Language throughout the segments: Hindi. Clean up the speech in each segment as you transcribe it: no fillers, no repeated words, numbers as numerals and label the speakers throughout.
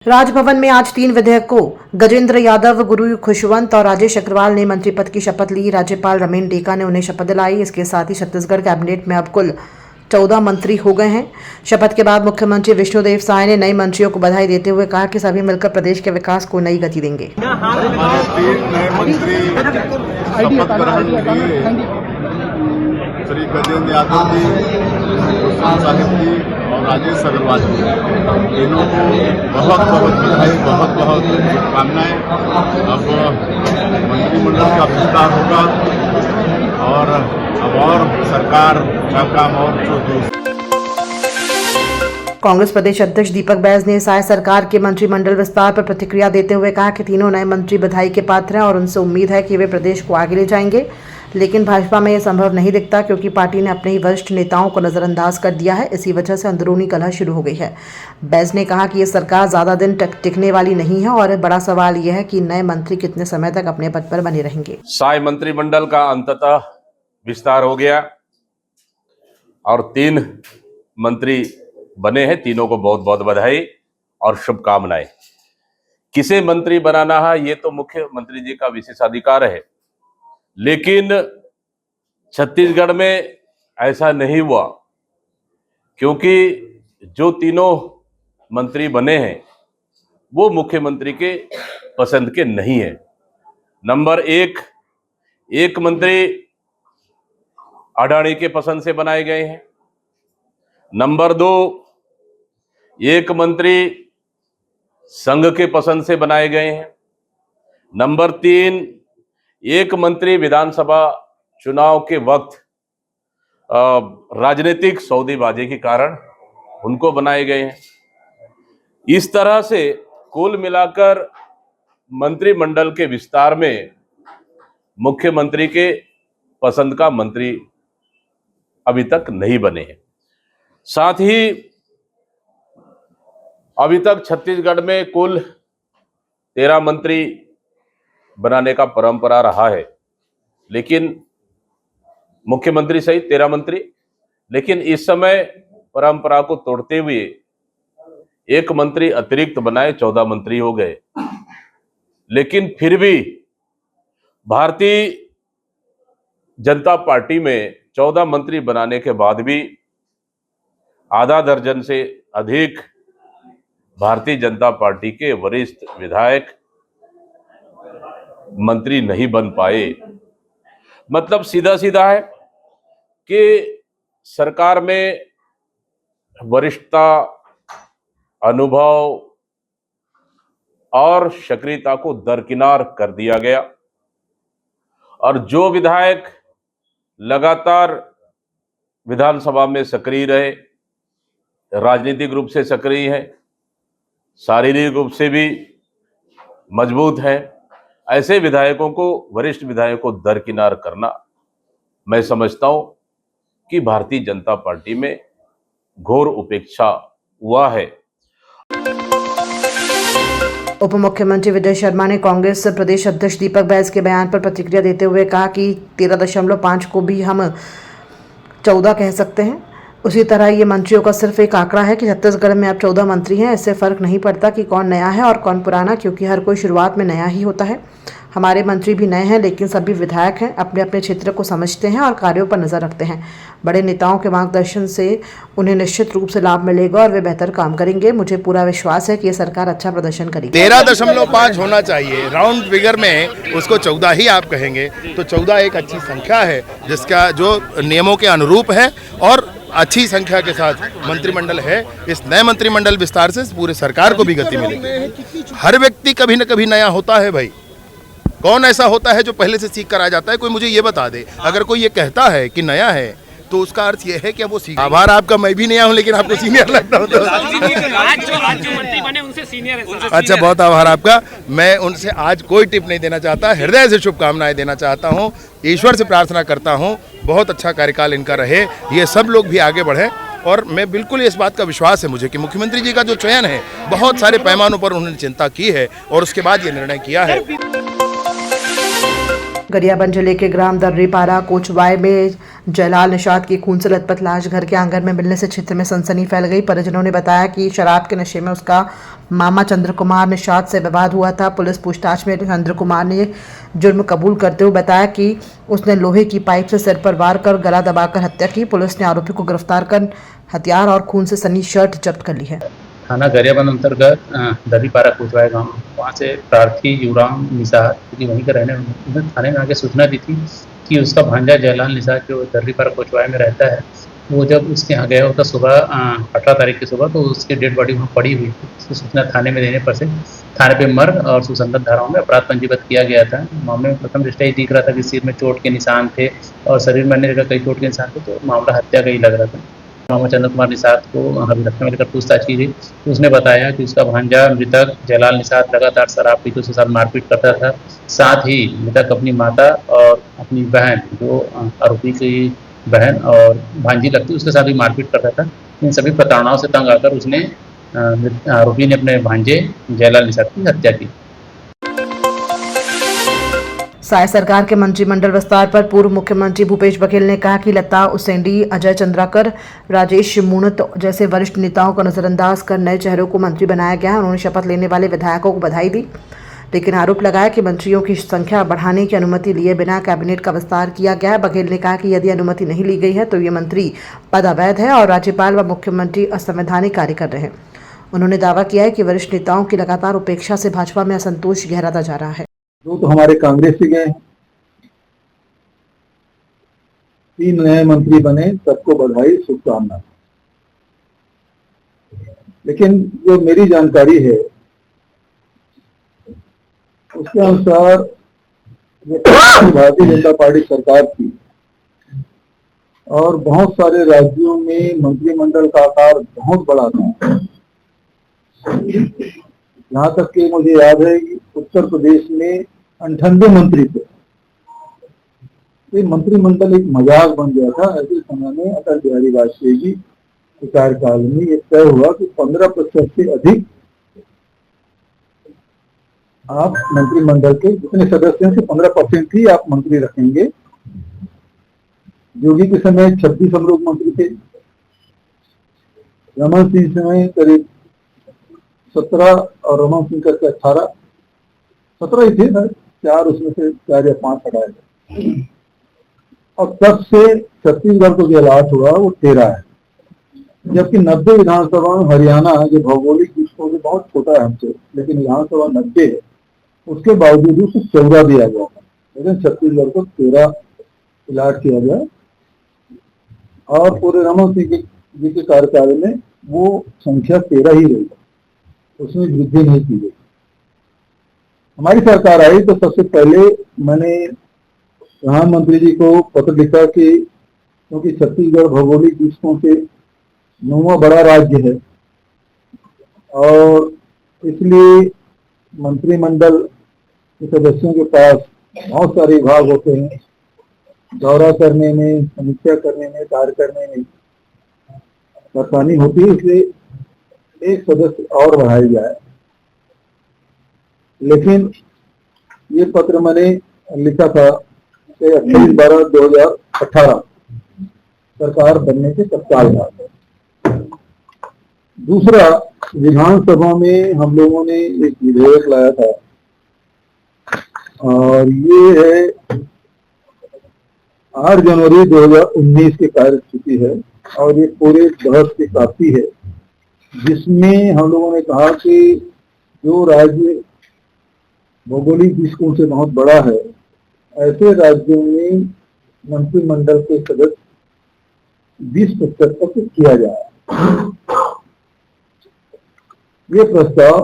Speaker 1: राजभवन में आज 3 विधायकों गजेंद्र यादव, गुरु खुशवंत और राजेश अग्रवाल ने मंत्री पद की शपथ ली। राज्यपाल रमेन डेका ने उन्हें शपथ दिलाई। इसके साथ ही छत्तीसगढ़ कैबिनेट में अब कुल 14 मंत्री हो गए हैं। शपथ के बाद मुख्यमंत्री विष्णुदेव साय ने नए मंत्रियों को बधाई देते हुए कहा कि सभी मिलकर प्रदेश के विकास को नई गति देंगे।
Speaker 2: श्री गजेंद्र यादव जी, साहिब जी और राजेश अग्रवाल जी, तीनों को बहुत बहुत बधाई, बहुत बहुत शुभकामनाएं। अब मंत्रिमंडल का विस्तार होगा और अब सरकार का काम और शुरू।
Speaker 1: कांग्रेस प्रदेश अध्यक्ष दीपक बैज ने साय सरकार के मंत्रिमंडल विस्तार पर प्रतिक्रिया देते हुए कहा कि तीनों नए मंत्री बधाई के पात्र हैं और उनसे उम्मीद है कि वे प्रदेश को आगे ले जाएंगे, लेकिन भाजपा में यह संभव नहीं दिखता क्योंकि पार्टी ने अपने ही वरिष्ठ नेताओं को नजरअंदाज कर दिया है। इसी वजह से अंदरूनी कलह शुरू हो गई है। बैज ने कहा कि यह सरकार ज्यादा दिन टिकने वाली नहीं है और बड़ा सवाल यह है कि नए मंत्री कितने समय तक अपने पद पर बने रहेंगे।
Speaker 3: साय मंत्रिमंडल का अंततः विस्तार हो गया और 3 मंत्री बने हैं। तीनों को बहुत बहुत बधाई और शुभकामनाएं। किसे मंत्री बनाना है ये तो मुख्यमंत्री जी का विशेषाधिकार है, लेकिन छत्तीसगढ़ में ऐसा नहीं हुआ क्योंकि जो तीनों मंत्री बने हैं वो मुख्यमंत्री के पसंद के नहीं है। नंबर 1 मंत्री अडानी के पसंद से बनाए गए हैं। नंबर 2, एक मंत्री संघ के पसंद से बनाए गए हैं। नंबर 3, एक मंत्री विधानसभा चुनाव के वक्त राजनीतिक सौदेबाजी के कारण उनको बनाए गए हैं। इस तरह से कुल मिलाकर मंत्रिमंडल के विस्तार में मुख्यमंत्री के पसंद का मंत्री अभी तक नहीं बने हैं। साथ ही अभी तक छत्तीसगढ़ में कुल 13 मंत्री बनाने का परंपरा रहा है, लेकिन मुख्यमंत्री सहित 13 मंत्री, लेकिन इस समय परंपरा को तोड़ते हुए 1 मंत्री अतिरिक्त बनाए 14 मंत्री हो गए। लेकिन फिर भी भारतीय जनता पार्टी में 14 मंत्री बनाने के बाद भी आधा दर्जन से अधिक भारतीय जनता पार्टी के वरिष्ठ विधायक मंत्री नहीं बन पाए। मतलब सीधा सीधा है कि सरकार में वरिष्ठता, अनुभव और सक्रियता को दरकिनार कर दिया गया और जो विधायक लगातार विधानसभा में सक्रिय रहे, राजनीतिक रूप से सक्रिय है, शारीरिक रूप से भी मजबूत है, ऐसे विधायकों को, वरिष्ठ विधायकों को दरकिनार करना मैं समझता हूं कि भारतीय जनता पार्टी में घोर उपेक्षा हुआ है।
Speaker 1: उप मुख्यमंत्री विजय शर्मा ने कांग्रेस प्रदेश अध्यक्ष दीपक बैज के बयान पर प्रतिक्रिया देते हुए कहा कि 13.5 को भी हम 14 कह सकते हैं। उसी तरह ये मंत्रियों का सिर्फ एक आंकड़ा है कि छत्तीसगढ़ में अब 14 मंत्री हैं। इससे फर्क नहीं पड़ता कि कौन नया है और कौन पुराना, क्योंकि हर कोई शुरुआत में नया ही होता है। हमारे मंत्री भी नए हैं, लेकिन सभी विधायक हैं, अपने अपने क्षेत्र को समझते हैं और कार्यों पर नजर रखते हैं। बड़े नेताओं के मार्गदर्शन से उन्हें निश्चित रूप से लाभ मिलेगा और वे बेहतर काम करेंगे। मुझे पूरा विश्वास है कि ये सरकार अच्छा प्रदर्शन करेगी।
Speaker 4: 13.5 होना चाहिए, राउंड फिगर में उसको 14 ही आप कहेंगे तो 14 एक अच्छी संख्या है जिसका जो नियमों के अनुरूप है और अच्छी संख्या के साथ मंत्रिमंडल है। इस नए मंत्रिमंडल विस्तार से पूरे सरकार को भी गति मिलेगी। हर व्यक्ति कभी न कभी नया होता है भाई। कौन ऐसा होता है जो पहले से सीख कर आ जाता है? कोई मुझे ये बता दे। अगर कोई ये कहता है कि नया है तो उसका अर्थ ये है कि अब वो सीख। आभार आपका, मैं भी नया हूँ लेकिन आपको सीनियर लगता हूँ तो
Speaker 5: आज जो मंत्री बने उनसे सीनियर है।
Speaker 4: अच्छा, बहुत आभार आपका। मैं उनसे आज कोई टिप नहीं देना चाहता, हृदय से शुभकामनाएं देना चाहता हूँ। ईश्वर से प्रार्थना करता हूँ बहुत अच्छा कार्यकाल इनका रहे, ये सब लोग भी आगे बढ़े। और मैं बिल्कुल इस बात का विश्वास है मुझे कि मुख्यमंत्री जी का जो चयन है बहुत सारे पैमानों पर उन्होंने चिंता की है और उसके बाद ये निर्णय किया है।
Speaker 1: गरियाबंद जिले के ग्राम दर्रीपारा कोचवाई में जयलाल निषाद की खून से लथपथ लाश घर के आंगन में मिलने से क्षेत्र में सनसनी फैल गई। परिजनों ने बताया कि शराब के नशे में उसका मामा चंद्र कुमार निषाद से विवाद हुआ था। पुलिस पूछताछ में चंद्र कुमार ने जुर्म कबूल करते हुए बताया कि उसने लोहे की पाइप से सिर पर वार कर गला दबाकर हत्या की। पुलिस ने आरोपी को गिरफ्तार कर हथियार और खून से सनी शर्ट जब्त कर ली है।
Speaker 6: थाना गरियाबंद अंतर्गत दलीपारा कोटवाया गांव, वहाँ से प्रार्थी युवराम निषाद, क्योंकि वहीं का रहने वाले, थाने में आगे सूचना दी थी कि उसका भांजा जयलाल निषाद जो दलीपारा कोटवाया में रहता है, वो जब उसके यहाँ गया होता सुबह 18 तारीख की सुबह, तो उसकी डेड बॉडी वहाँ पड़ी हुई थी। उसकी सूचना थाने में देने पर से थाने पे मर्ग और सुसंगत धाराओं में अपराध पंजीबद्ध किया गया था। मामले में प्रथम दृष्टया ही दिख रहा था कि सिर में चोट के निशान थे और शरीर में अन्य जगह कई चोट के निशान थे, तो मामला हत्या का ही लग रहा था। मामा चंद्र कुमार निषाद को अभिरक्षा में लेकर पूछताछ की गई। उसने बताया कि उसका भांजा मृतक जयलाल निषाद लगातार शराब पीकर उसके साथ मारपीट करता था। साथ ही मृतक अपनी माता और अपनी बहन, जो आरोपी की बहन और भांजी लगती, उसके साथ भी मारपीट करता था। इन सभी प्रताड़नाओं से तंग आकर उसने आरोपी ने अपने भांजे जयलाल निषाद की हत्या की।
Speaker 1: साय सरकार के मंत्रिमंडल विस्तार पर पूर्व मुख्यमंत्री भूपेश बघेल ने कहा कि लता उसेंडी, अजय चंद्राकर, राजेश मूणत जैसे वरिष्ठ नेताओं को नजरअंदाज कर नए चेहरों को मंत्री बनाया गया। उन्होंने शपथ लेने वाले विधायकों को बधाई दी, लेकिन आरोप लगाया कि मंत्रियों की संख्या बढ़ाने की अनुमति लिए बिना कैबिनेट का विस्तार किया गया है। बघेल ने कहा कि यदि अनुमति नहीं ली गई है तो ये मंत्री पद अवैध है और राज्यपाल व मुख्यमंत्री असंवैधानिक कार्य कर रहे हैं। उन्होंने दावा किया है कि वरिष्ठ नेताओं की लगातार उपेक्षा से भाजपा में असंतोष गहराता जा रहा है।
Speaker 7: जो तो हमारे कांग्रेस से गए, 3 नए मंत्री बने, सबको बधाई, शुभकामना। लेकिन जो मेरी जानकारी है उसके अनुसार भारतीय जनता पार्टी सरकार थी और बहुत सारे राज्यों में मंत्रिमंडल का आकार बहुत बड़ा था। यहाँ तक कि मुझे याद है कि उत्तर प्रदेश में 98 मंत्री थे। ये मंत्रिमंडल एक मजाक बन गया था। ऐसे समय में अटल बिहारी वाजपेयी जी के कार्यकाल में ये तय हुआ कि 15% से अधिक आप मंत्रिमंडल के जितने सदस्य हैं 15% ही आप मंत्री रखेंगे। योगी के समय 26 हम लोग मंत्री थे, रमन सिंह समय करीब 17 और रमन सिंह करके 18, 17 ही थे ना, 4 उसमें से 4 या 5 हटाए थे। और तब से छत्तीसगढ़ को जो अलॉट हुआ वो 13 है, जबकि 90 विधानसभा हरियाणा जो भौगोलिक दृष्टि से बहुत छोटा है हमसे, लेकिन विधानसभा 90 है, उसके बावजूद उसे 14 दिया गया था, लेकिन छत्तीसगढ़ को 13 अलॉट किया गया। और पूरे रमन सिंह जी के कार्यकाल में वो संख्या 13 ही रही, उसमें वृद्धि नहीं की गई। हमारी सरकार आई तो सबसे पहले मैंने प्रधानमंत्री जी को पत्र लिखा कि क्योंकि छत्तीसगढ़ भौगोलिक दृष्टिकोण से 9वां बड़ा राज्य है और इसलिए मंत्रिमंडल के सदस्यों के पास बहुत सारे विभाग होते हैं, दौरा करने में, समीक्षा करने में, कार्य करने में परेशानी होती है, इसलिए एक सदस्य और बढ़ाया जाए। लेकिन ये पत्र मैंने लिखा था 28/12/2018 सरकार बनने के तत्काल बाद। दूसरा, विधानसभा में हम लोगों ने एक विधेयक लाया था और ये है 8 जनवरी 2019 की कार्यसूची है और ये पूरे बहस की काफी है, जिसमें हम लोगों ने कहा कि जो राज्य भौगोलिक दृष्टिकोण से बहुत बड़ा है, ऐसे राज्यों में मंत्रिमंडल के सदस्य 20% तक किया जाए। ये प्रस्ताव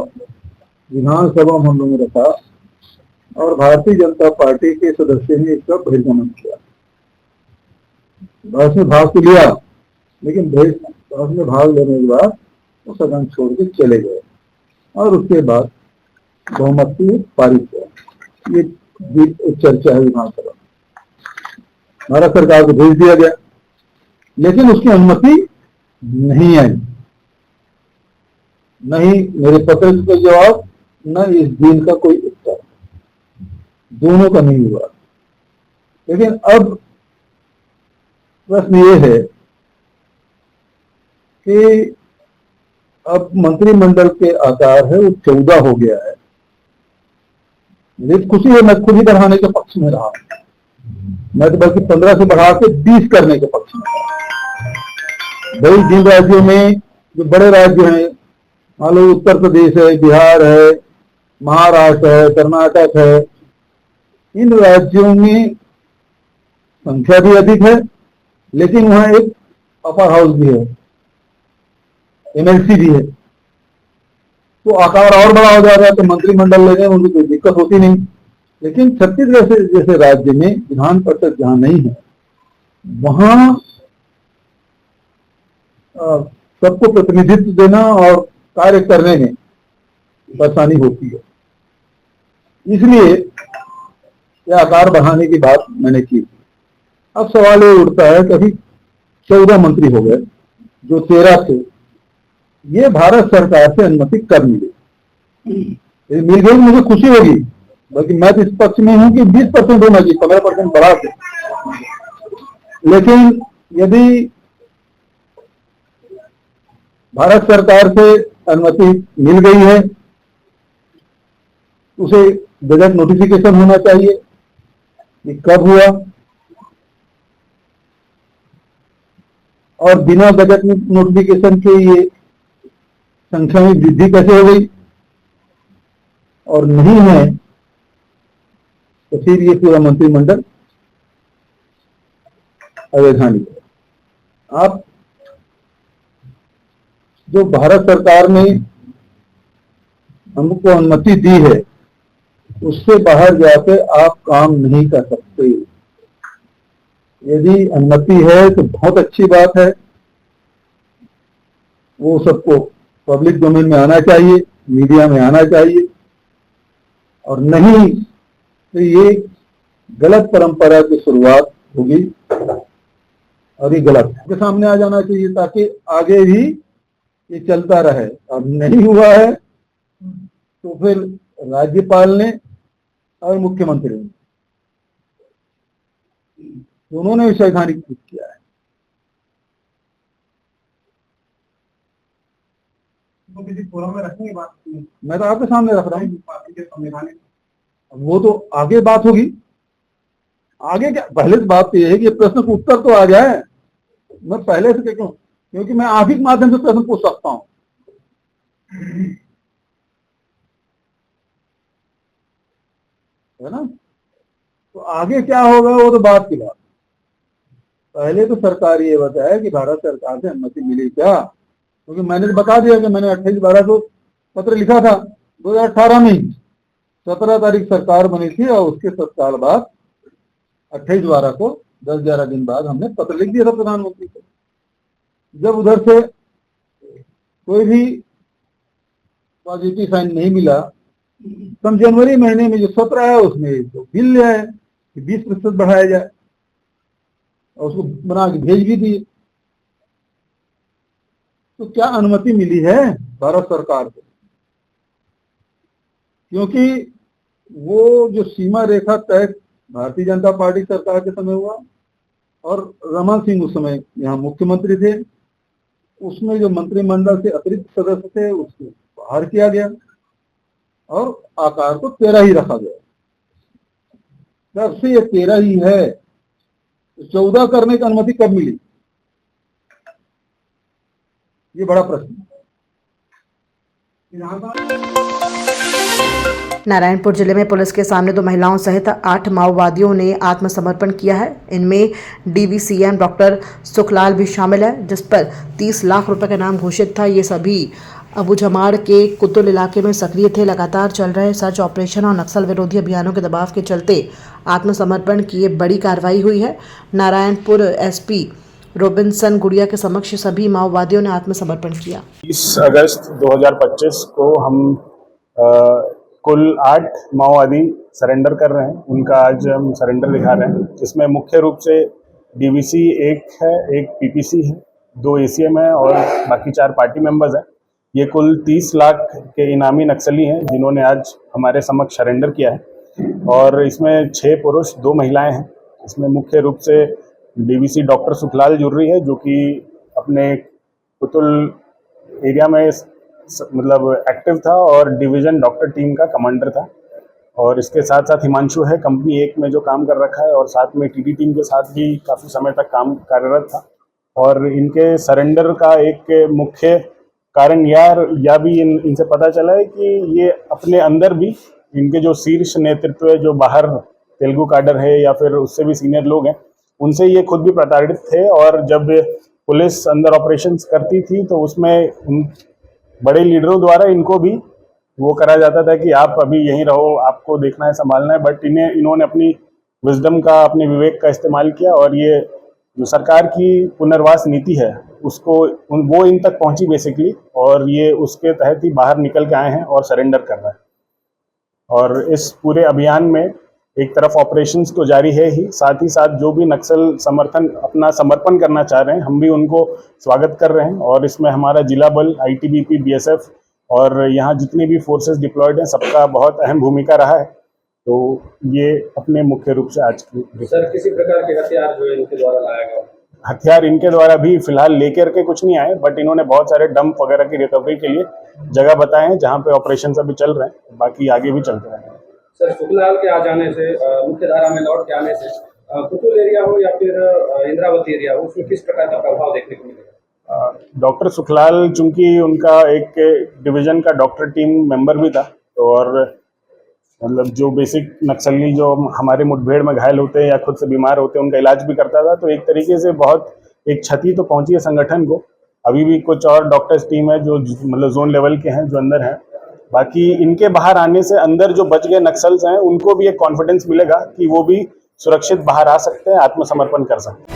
Speaker 7: विधानसभा में हम लोगों ने रखा और भारतीय जनता पार्टी के सदस्य ने इसका बहिर्गमन किया। बहस में भाग तो लिया, लेकिन बहस में भाग लेने के बाद वो सदन छोड़ के चले गए और उसके बाद बहुमत से पारित हुआ। ये चर्चा है विधानसभा। भारत सरकार को भेज दिया गया, लेकिन उसकी अनुमति नहीं आई, नहीं मेरे पत्र का जवाब, न इस बिल का कोई उत्तर, दोनों का नहीं हुआ। लेकिन अब प्रश्न ये है कि अब मंत्रिमंडल के आकार है वो 14 हो गया है। मुझे खुशी है, मैं खुद ही बढ़ाने के पक्ष में रहा, मैं तो बल्कि 15 से बढ़ा के 20 करने के पक्ष में रहा। भाई जिन राज्यों में जो बड़े राज्य हैं, मान लो उत्तर प्रदेश है, बिहार है, महाराष्ट्र है, कर्नाटक है, इन राज्यों में संख्या भी अधिक है, लेकिन वहां एक अपर हाउस भी है, एमएलसी भी है, तो आकार और बड़ा हो जा रहा है, तो मंत्रिमंडल लेने में उनको कोई दिक्कत होती नहीं। लेकिन छत्तीसगढ़ जैसे राज्य में विधान परिषद जहां नहीं है, वहां सबको प्रतिनिधित्व देना और कार्य करने में परेशानी होती है। इसलिए यह आकार बढ़ाने की बात मैंने की। अब सवाल ये उठता है, कभी 14 मंत्री हो गए जो 13 थे, ये भारत सरकार से अनुमति कब मिली? मिल गई मुझे खुशी होगी, बल्कि मैं तो इस पक्ष में हूं कि 20% होना चाहिए, 15% बढ़ा के। लेकिन यदि भारत सरकार से अनुमति मिल गई है, उसे गजट नोटिफिकेशन होना चाहिए कि कब हुआ, और बिना गजट नोटिफिकेशन के ये संख्या में वृद्धि कैसे हो गई, और नहीं है तो फिर ये पूरा मंत्रिमंडल अवैधानिक है। आप जो भारत सरकार ने हमको अनुमति दी है, उससे बाहर जाके आप काम नहीं कर सकते। यदि अनुमति है तो बहुत अच्छी बात है, वो सबको पब्लिक डोमेन में आना चाहिए, मीडिया में आना चाहिए, और नहीं तो ये गलत परंपरा की शुरुआत होगी और ये गलत के सामने आ जाना चाहिए ताकि आगे भी ये चलता रहे। अब नहीं हुआ है तो फिर राज्यपाल ने और मुख्यमंत्री ने दोनों ने संवैधानिक किया है। तो किसी फोरम में रखेंगे बात? मैं तो आपके सामने रख रहा हूँ, पार्टी के संवैधानिक, वो तो आगे बात होगी। आगे क्या, पहले तो बात यह है कि प्रश्न का उत्तर तो आ जाए। मैं पहले से क्यों, क्योंकि मैं आप ही के माध्यम से प्रश्न पूछ सकता हूं, है ना। तो आगे क्या होगा वो तो बात की बात। पहले तो सरकार ये बताया कि भारत सरकार से अनुमति मिली क्या, क्योंकि मैंने तो बता दिया कि मैंने 28/12 को पत्र लिखा था 2018 में ही। 17 तारीख सरकार बनी थी और उसके 7 साल बाद 28/12 को 10-11 दिन बाद हमने पत्र लिख दिया था प्रधानमंत्री को। जब उधर से कोई भी पॉजिटिव साइन नहीं मिला, तब जनवरी महीने में जो 17 है उसमें तो बिल ले आए कि 20% बढ़ाया जाए, और उसको बना के भेज भी दिए। तो क्या अनुमति मिली है भारत सरकार को? क्योंकि वो जो सीमा रेखा तय भारतीय जनता पार्टी सरकार के समय हुआ, और रमन सिंह उस समय यहाँ मुख्यमंत्री थे, उसमें जो मंत्रिमंडल से अतिरिक्त सदस्य थे उसको बाहर किया गया और आकार को 13 ही रखा गया। जब से ये 13 ही है, 14 करने की अनुमति कब मिली, ये बड़ा प्रश्न है।
Speaker 1: नारायणपुर जिले में पुलिस के सामने 2 महिलाओं सहित 8 माओवादियों ने आत्मसमर्पण किया है। इनमें डीवीसीएम डॉक्टर सुखलाल भी शामिल है, जिस पर 30 लाख रुपए का नाम घोषित था। ये सभी अबूझमाड़ के कुतुल इलाके में सक्रिय थे। लगातार चल रहे सर्च ऑपरेशन और नक्सल विरोधी अभियानों के दबाव के चलते आत्मसमर्पण की ये बड़ी कार्रवाई हुई है। नारायणपुर एसपी रोबिन्सन गुड़िया के समक्ष सभी माओवादियों ने आत्मसमर्पण किया।
Speaker 8: 30 अगस्त 2025 को हम कुल 8 माओवादी सरेंडर कर रहे हैं। उनका आज हम सरेंडर दिखा रहे हैं। इसमें मुख्य रूप से डीवीसी 1 है, 1 पीपीसी है, 2 एसीएम है और बाकी 4 पार्टी मेंबर्स हैं। ये कुल 30 लाख के इनामी नक्सली हैं जिन्होंने आज हमारे समक्ष सरेंडर किया है, और इसमें 6 पुरुष 2 महिलाएं हैं। इसमें मुख्य रूप से डीवीसी डॉक्टर सुखलाल जुर्री है, जो कि अपने कुतुल एरिया में मतलब एक्टिव था और डिवीजन डॉक्टर टीम का कमांडर था। और इसके साथ साथ हिमांशु है कंपनी 1 में जो काम कर रखा है और साथ में टीडी टीम के साथ भी काफ़ी समय तक काम कार्यरत था। और इनके सरेंडर का एक मुख्य कारण या भी इनसे पता चला है कि ये अपने अंदर भी इनके जो शीर्ष नेतृत्व है, जो बाहर तेलुगु काडर है या फिर उससे भी सीनियर लोग हैं, उनसे ये खुद भी प्रताड़ित थे। और जब पुलिस अंदर ऑपरेशंस करती थी तो उसमें उन बड़े लीडरों द्वारा इनको भी वो करा जाता था कि आप अभी यहीं रहो, आपको देखना है, संभालना है। बट इन्होंने अपनी विजडम का, अपने विवेक का इस्तेमाल किया और ये जो सरकार की पुनर्वास नीति है उसको वो इन तक पहुंची बेसिकली, और ये उसके तहत ही बाहर निकल के आए हैं और सरेंडर कर रहे हैं। और इस पूरे अभियान में एक तरफ ऑपरेशंस तो जारी है ही, साथ ही साथ जो भी नक्सल अपना समर्पण करना चाह रहे हैं, हम भी उनको स्वागत कर रहे हैं। और इसमें हमारा जिला बल, ITBP, BSF और यहाँ जितने भी फोर्सेस डिप्लॉयड हैं, सबका बहुत अहम भूमिका रहा है। तो ये अपने मुख्य रूप से आज की
Speaker 9: सर, किसी प्रकार के हथियार जो है इनके द्वारा लाया गया?
Speaker 8: हथियार इनके द्वारा भी फिलहाल लेकर के कुछ नहीं आए, बट इन्होंने बहुत सारे डंप वगैरह की रिकवरी के लिए जगह बताए हैं जहाँ पे ऑपरेशन अभी चल रहे हैं, बाकी आगे भी चलते रहेंगे।
Speaker 9: सर, सुखलाल के आ जाने से, मुख्य धारा में लौट के आने से कुतुल एरिया हो या फिर इंद्रावती एरिया हो, उसमें किस प्रकार का प्रभाव देखने को मिलेगा?
Speaker 8: डॉक्टर सुखलाल चूंकि उनका एक डिवीजन का डॉक्टर टीम मेंबर भी था, और मतलब जो बेसिक नक्सली जो हमारे मुठभेड़ में घायल होते हैं या खुद से बीमार होते हैं, उनका इलाज भी करता था। तो एक तरीके से बहुत एक क्षति तो पहुंची है संगठन को। अभी भी कुछ और डॉक्टर्स टीम है जो मतलब जोन लेवल के हैं, जो अंदर हैं। बाकी इनके बाहर आने से अंदर जो बच गए नक्सल्स हैं, उनको भी एक कॉन्फिडेंस मिलेगा कि वो भी सुरक्षित बाहर आ सकते हैं, आत्मसमर्पण कर सकते हैं।